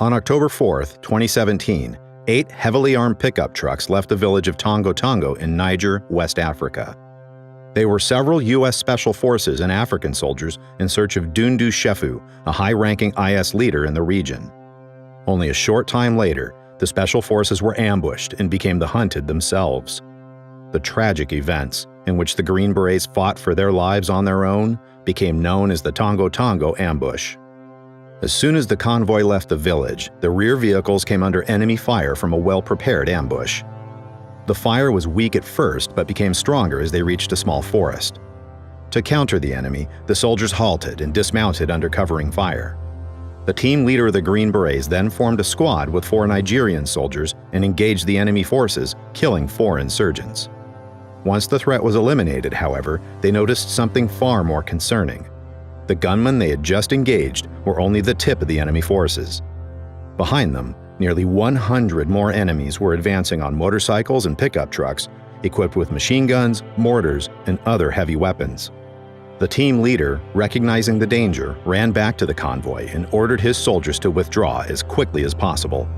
On October 4, 2017, 8 heavily armed pickup trucks left the village of Tongo Tongo in Niger, West Africa. They were several U.S. Special Forces and African soldiers in search of Dundu Shefu, a high-ranking IS leader in the region. Only a short time later, the Special Forces were ambushed and became the hunted themselves. The tragic events, in which the Green Berets fought for their lives on their own, became known as the Tongo Tongo ambush. As soon as the convoy left the village, the rear vehicles came under enemy fire from a well-prepared ambush. The fire was weak at first, but became stronger as they reached a small forest. To counter the enemy, the soldiers halted and dismounted under covering fire. The team leader of the Green Berets then formed a squad with 4 Nigerian soldiers and engaged the enemy forces, killing 4 insurgents. Once the threat was eliminated, however, they noticed something far more concerning. The gunmen they had just engaged were only the tip of the enemy forces. Behind them, nearly 100 more enemies were advancing on motorcycles and pickup trucks, equipped with machine guns, mortars, and other heavy weapons. The team leader, recognizing the danger, ran back to the convoy and ordered his soldiers to withdraw as quickly as possible.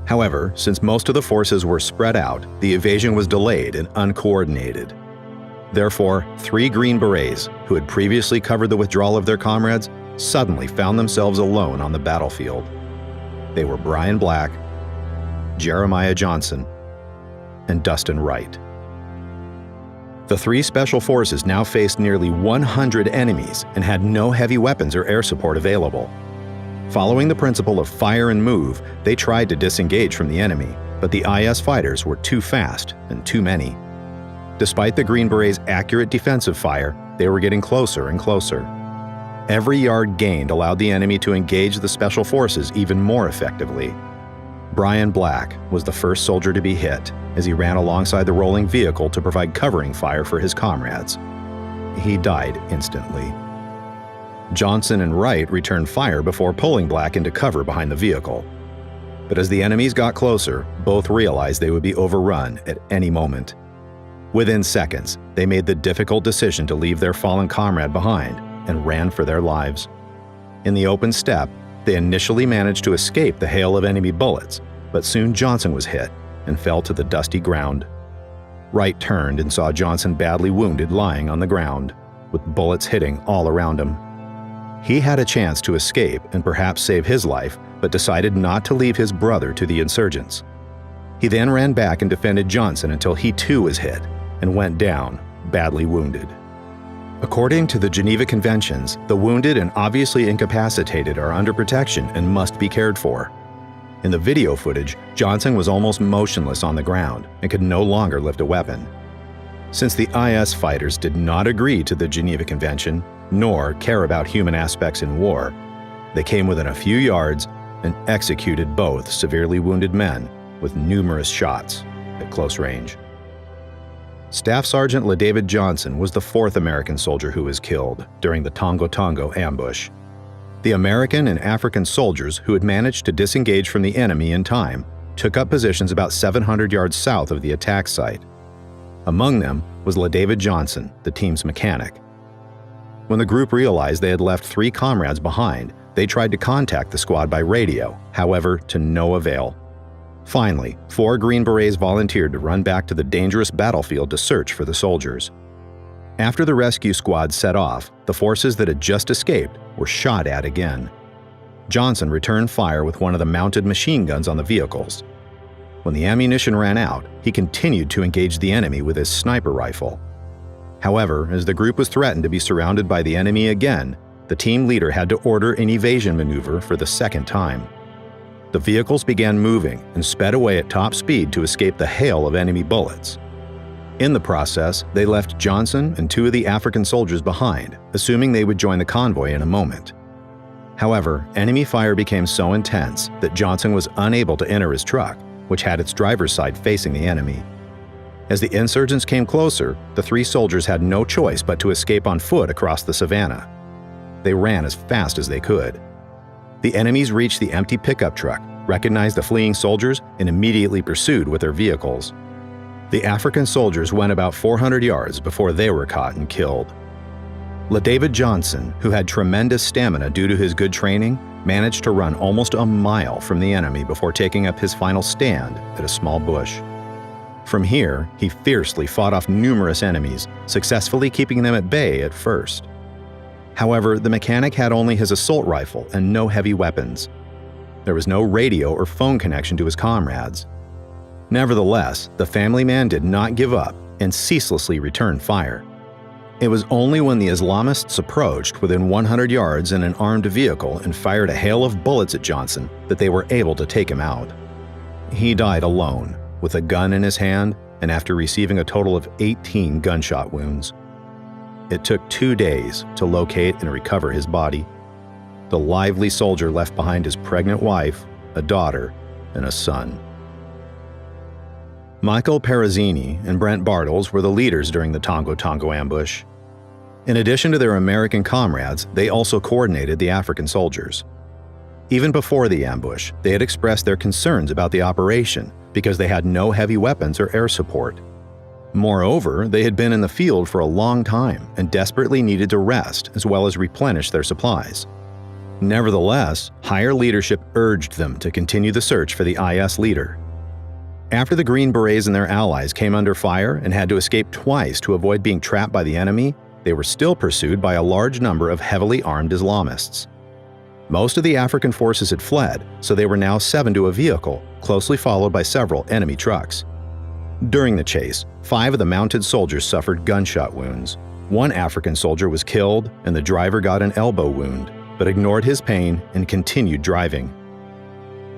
However, since most of the forces were spread out, the evasion was delayed and uncoordinated. Therefore, 3 Green Berets, who had previously covered the withdrawal of their comrades, suddenly found themselves alone on the battlefield. They were Brian Black, Jeremiah Johnson, and Dustin Wright. The 3 Special Forces now faced nearly 100 enemies and had no heavy weapons or air support available. Following the principle of fire and move, they tried to disengage from the enemy, but the IS fighters were too fast and too many. Despite the Green Berets' accurate defensive fire, they were getting closer and closer. Every yard gained allowed the enemy to engage the Special Forces even more effectively. Brian Black was the first soldier to be hit as he ran alongside the rolling vehicle to provide covering fire for his comrades. He died instantly. Johnson and Wright returned fire before pulling Black into cover behind the vehicle. But as the enemies got closer, both realized they would be overrun at any moment. Within seconds, they made the difficult decision to leave their fallen comrade behind and ran for their lives. In the open steppe, they initially managed to escape the hail of enemy bullets, but soon Johnson was hit and fell to the dusty ground. Wright turned and saw Johnson badly wounded lying on the ground, with bullets hitting all around him. He had a chance to escape and perhaps save his life, but decided not to leave his brother to the insurgents. He then ran back and defended Johnson until he too was hit and went down, badly wounded. According to the Geneva Conventions, the wounded and obviously incapacitated are under protection and must be cared for. In the video footage, Johnson was almost motionless on the ground and could no longer lift a weapon. Since the IS fighters did not agree to the Geneva Convention, nor care about human aspects in war, they came within a few yards and executed both severely wounded men with numerous shots at close range. Staff Sergeant LaDavid Johnson was the 4th American soldier who was killed during the Tongo Tongo ambush. The American and African soldiers who had managed to disengage from the enemy in time took up positions about 700 yards south of the attack site. Among them was LaDavid Johnson, the team's mechanic. When the group realized they had left 3 comrades behind, they tried to contact the squad by radio, however, to no avail. Finally, 4 Green Berets volunteered to run back to the dangerous battlefield to search for the soldiers. After the rescue squad set off, the forces that had just escaped were shot at again. Johnson returned fire with one of the mounted machine guns on the vehicles. When the ammunition ran out, he continued to engage the enemy with his sniper rifle. However, as the group was threatened to be surrounded by the enemy again, the team leader had to order an evasion maneuver for the 2nd time. The vehicles began moving and sped away at top speed to escape the hail of enemy bullets. In the process, they left Johnson and 2 of the African soldiers behind, assuming they would join the convoy in a moment. However, enemy fire became so intense that Johnson was unable to enter his truck, which had its driver's side facing the enemy. As the insurgents came closer, the 3 soldiers had no choice but to escape on foot across the savannah. They ran as fast as they could. The enemies reached the empty pickup truck, recognized the fleeing soldiers, and immediately pursued with their vehicles. The African soldiers went about 400 yards before they were caught and killed. LaDavid Johnson, who had tremendous stamina due to his good training, managed to run almost a mile from the enemy before taking up his final stand at a small bush. From here, he fiercely fought off numerous enemies, successfully keeping them at bay at first. However, the mechanic had only his assault rifle and no heavy weapons. There was no radio or phone connection to his comrades. Nevertheless, the family man did not give up and ceaselessly returned fire. It was only when the Islamists approached within 100 yards in an armed vehicle and fired a hail of bullets at Johnson that they were able to take him out. He died alone, with a gun in his hand and after receiving a total of 18 gunshot wounds. It took 2 days to locate and recover his body. The lively soldier left behind his pregnant wife, a daughter, and a son. Michael Perezzini and Brent Bartels were the leaders during the Tongo Tongo ambush. In addition to their American comrades, they also coordinated the African soldiers. Even before the ambush, they had expressed their concerns about the operation because they had no heavy weapons or air support. Moreover, they had been in the field for a long time and desperately needed to rest as well as replenish their supplies. Nevertheless, higher leadership urged them to continue the search for the IS leader. After the Green Berets and their allies came under fire and had to escape twice to avoid being trapped by the enemy, they were still pursued by a large number of heavily armed Islamists. Most of the African forces had fled, so they were now 7 to a vehicle, closely followed by several enemy trucks. During the chase, 5 of the mounted soldiers suffered gunshot wounds. 1 African soldier was killed and the driver got an elbow wound, but ignored his pain and continued driving.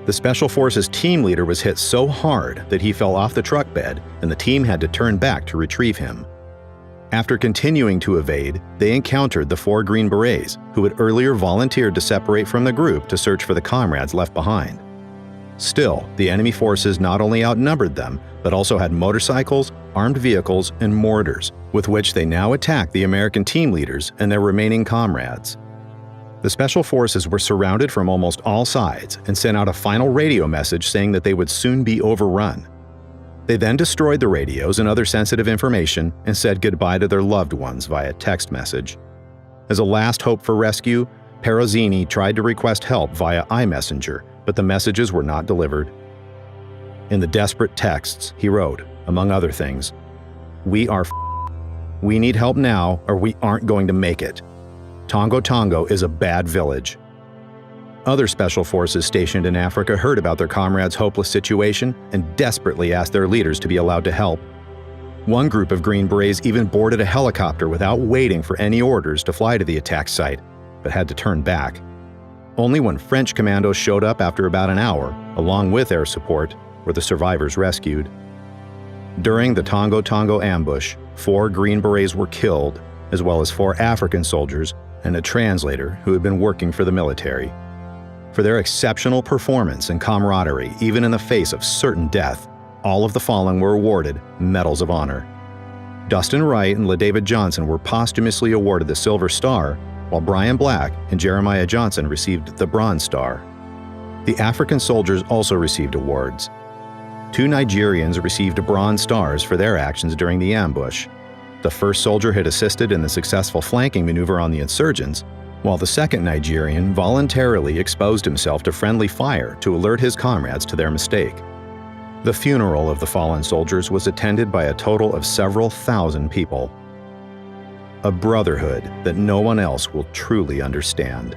The Special Forces team leader was hit so hard that he fell off the truck bed and the team had to turn back to retrieve him. After continuing to evade, they encountered the 4 Green Berets, who had earlier volunteered to separate from the group to search for the comrades left behind. Still, the enemy forces not only outnumbered them, but also had motorcycles, armed vehicles, and mortars, with which they now attacked the American team leaders and their remaining comrades. The Special Forces were surrounded from almost all sides and sent out a final radio message saying that they would soon be overrun. They then destroyed the radios and other sensitive information and said goodbye to their loved ones via text message. As a last hope for rescue, Perezzini tried to request help via iMessenger, but the messages were not delivered. In the desperate texts, he wrote, among other things, "We are We need help now or we aren't going to make it. Tongo Tongo is a bad village." Other special forces stationed in Africa heard about their comrades' hopeless situation and desperately asked their leaders to be allowed to help. One group of Green Berets even boarded a helicopter without waiting for any orders to fly to the attack site, but had to turn back. Only when French commandos showed up after about an hour, along with air support, were the survivors rescued. During the Tongo Tongo ambush, 4 Green Berets were killed, as well as 4 African soldiers and a translator who had been working for the military. For their exceptional performance and camaraderie, even in the face of certain death, all of the fallen were awarded Medals of Honor. Dustin Wright and LaDavid Johnson were posthumously awarded the Silver Star, while Brian Black and Jeremiah Johnson received the Bronze Star. The African soldiers also received awards. 2 Nigerians received Bronze Stars for their actions during the ambush. The first soldier had assisted in the successful flanking maneuver on the insurgents, while the second Nigerian voluntarily exposed himself to friendly fire to alert his comrades to their mistake. The funeral of the fallen soldiers was attended by a total of several thousand people. A brotherhood that no one else will truly understand.